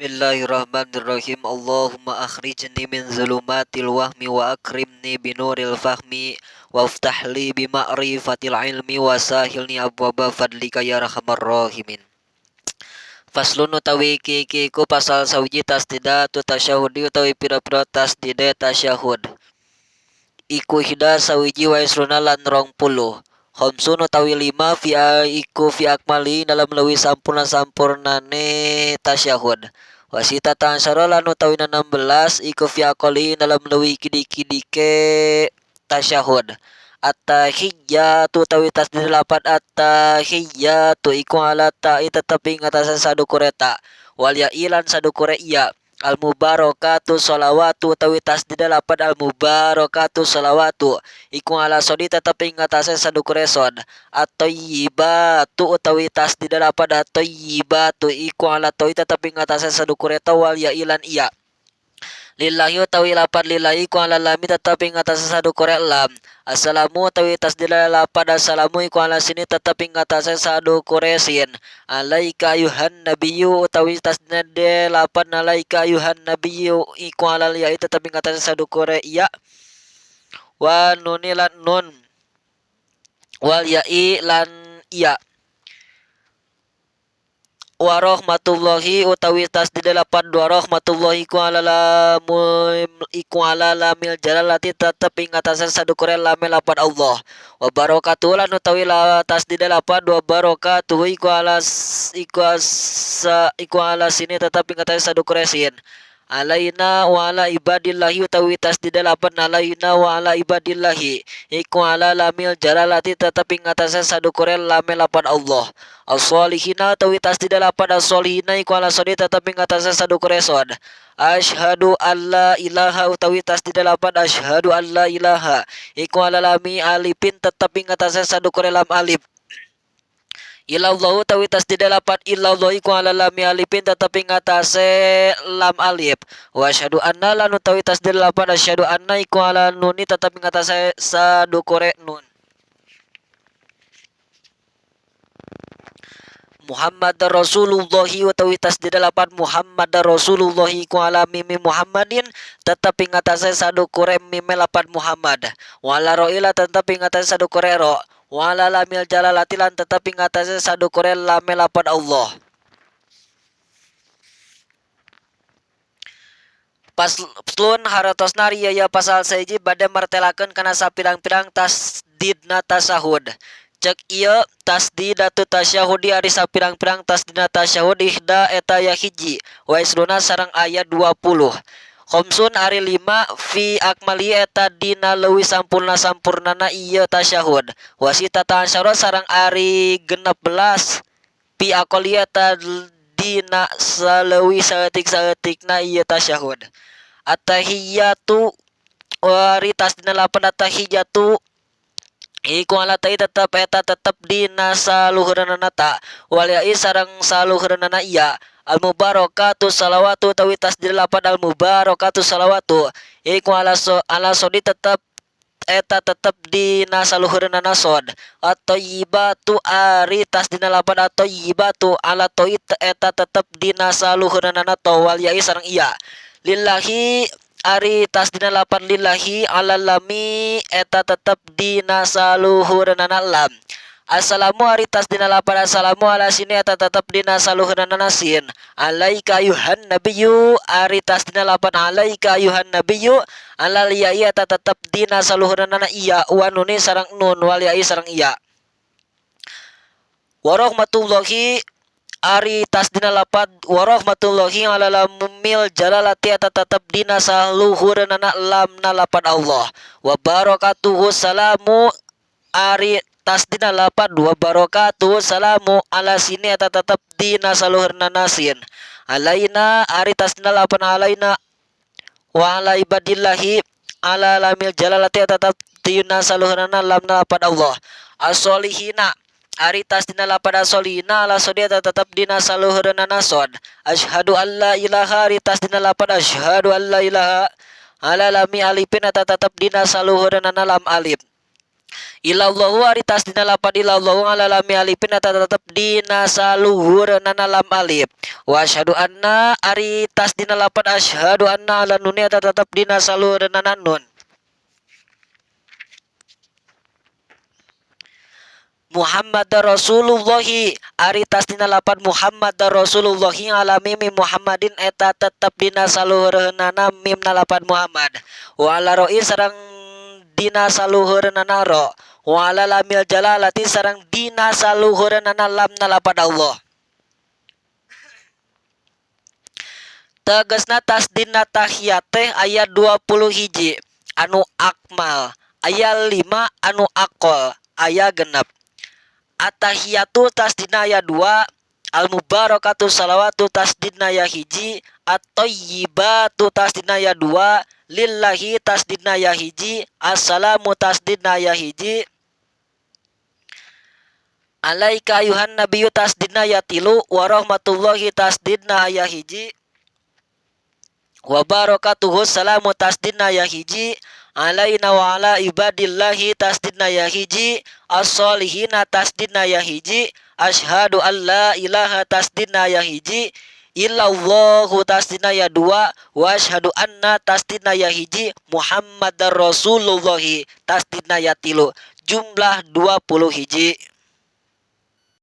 Bismillahirrahmanirrahim. Allahumma akhrijni min zulumatil wahmi wa akrimni binuril fahmi waftahli bima'rifatil ilmi wa sahilni abwaba fadlika ya arhamar rahimin. Faslun utawi iki ku pasal sawiji tasdidatu tasyahudi utawi pira-pira tasdide tasyahud. Iku hida sawiji wa isruna lan 20. Khamsun utawi 5 fi akmali dalam lewi sampurnane tasyahud. Wasita tansara lan utawi 16 iku fi aqali dalam lewi kidi-kidike tasyahud. At-tahiyyatu utawi tasdid 8 at-tahiyyatu iku ala ta'i tetep ing atasan sadukure ta wal ya ilan sadukure iya. Al-mubarakatu sholawatu utawi tasdid 8 al-mubarakatu sholawatu iku ala sodi tetep ing atase sadukure sod. At-thayyibatu utawi tasdid 8 at-thayyibatu iku ala toi tetep ing atase sadukure ta wal ya ilan iya. Lillahi utawi lapan lillahi iku ala lami tetep ing atase sadukure lam. Assalamu utawi tasdid 8 assalamu iku ala sini tetep ing atase sadukure sin. Alaika ayuhan nabiyyu utawi tasdid 8 alaika ayuhan nabiyyu iku ala ya tetep ing atase sadukure iya. Wa nunilan nun wal ya'i lan iya. Wa rahmatullahi utawi tasdid 8 wa rahmatullahi iku ala lamil jalalati tetep ing atase sadukure lame 8 Allah. Wa barakatuh lan utawi tasdid 8 wa barakatuh iku ala sini tetep ing atase sadukure sin. Alaina wa ala ibadillahi utawi tasdid 8 alaina wa ala ibadillahi iku ala lamil jalalati tetep ing atase sadukure lame 8 Allah. As-solihina utawi tasdid 8 as-solihina iku ala sodi tetep ing atase sadukure sod. Asyhadu alla ilaha utawi tasdid 8 asyhadu alla ilaha iku ala lami alipin tetep ing atase sadukure lam alif. Ilallahu utawi tasdid 8 illallah iku ala lami alipin tetep ing atase lam alif. Wa asyhadu anna lan utawi tasdid 8 asyhadu anna iku ala nuni tetep ing atase sadukure nun. Muhammad Rasulullahi utawi tasdid 8 Muhammad Rasulullahi iku ala mimi Muhammadin tetep ing atase sadukure mime 8 Muhammad. Wala ro'ila tetep ing atase sadukure ro. Wala lamil jalalati lan tetep ing atase sadukure lame 8 Allah. Paslun haratosna riya pasal seiji bade martelakeun kana sapirang-pirang tasdidna tasahud. Cek ieu tasdidatu tasyahudi ari sapirang-pirang tasdidna tasyahud ihda eta ya hiji wa isruna sareng ayat 20. Khamsun ari 5 fi akmali eta dina leuwih sampurnana ieu tasyahud. Wasita tasyahud sareng ari 16 fi aqali eta dina saleuwih saeutik-saeutikna ieu tasyahud. At-tahiyyatu ari tasdidna 8 at-tahiyyatu iku ala tai tetep dina saluhurna ta wal ya'i sareng saluhurna iya. Al mubarakatu salawatu utawi tasdid 8 al mubarakatu salawatu iku ala sodi tetep dina saluhurna nasod. At-thayyibatu ari tasdid 8 at-thayyibatu ala toi eta tetep dina saluhurna to wal ya'i sareng iya. Lillahi ari tasdid 8 lillahi ala lami eta tetep dina saluhurna lam. Assalamu ari tasdid 8 assalamu ala sini eta tetep dina saluhurna nasin. Alaika ayuhan nabiyyu ari tasdid 8 alaika ayuhan nabiyyu ala liya eta tetep dina saluhurna iya wa nuni sareng nun wal ya'i sareng iya. Wa rahmatullahi ari tasdid 8 wa rahmatullahi ala lamil jalalati eta tetep dina saluhurna lamna 8 Allah. Wa barakatuhu salamu ari tasdid 8 wa barakatuhu salamu ala sini eta tetep dina saluhurna nasin. Alaina ari tasdid 8 alaina wa ala ibadillahi ala lamil jalalati eta tetep dina saluhurna lamna 8 Allah. As-solihina ari tasdid 8 as-solihina ala sodi eta tetep dina saluhurna nasod. Asyhadu alla ilaha ari tasdid 8 asyhadu alla ilaha ala lami alipin eta tetep dina saluhurna lam alif. Ilallahu ari tasdina lapan ilallahu ngalalami alipin eta tetep dina saluhurna lam alif. Wa asyhadu anna ari tasdina lapan asyhadu anna ala nun eta tetep dina saluhurna nun. Muhammad Rasulullahi ari tasdina lapan Muhammad Rasulullahi alami mim Muhammadin eta tetep dina saluhurna mim lapan Muhammad. Wa ala roi sareng dina saluhurna ro. Wa ala lamil jalalati sareng dina saluhurna lam lapan Allah. Tegasna tasdina tahiyat teh aya 20 hiji anu akmal, aya 5 anu akol, aya genep. At-tahiyatu tasdina aya 2, al-mubarakatu salawatu tasdina aya hiji, at-thayyibatu tasdina aya 2, lillahi tasdina aya hiji, assalamu tasdina aya hiji, alaika ayuhan nabiyyu tasdina aya 3, wa rahmatullahi tasdina aya hiji, wa barakatuhu salamu tasdina aya hiji, alaina wa ala ibadillahi tasdina ya hiji, as-solihina tasdina ya hiji, asyhadu an la ilaha tasdina ya hiji, illallahu tasdina ya 2, wa asyhadu anna tasdina ya hiji, Muhammadar Rasulullahi tasdina ya 3. Jumlah 20 hiji.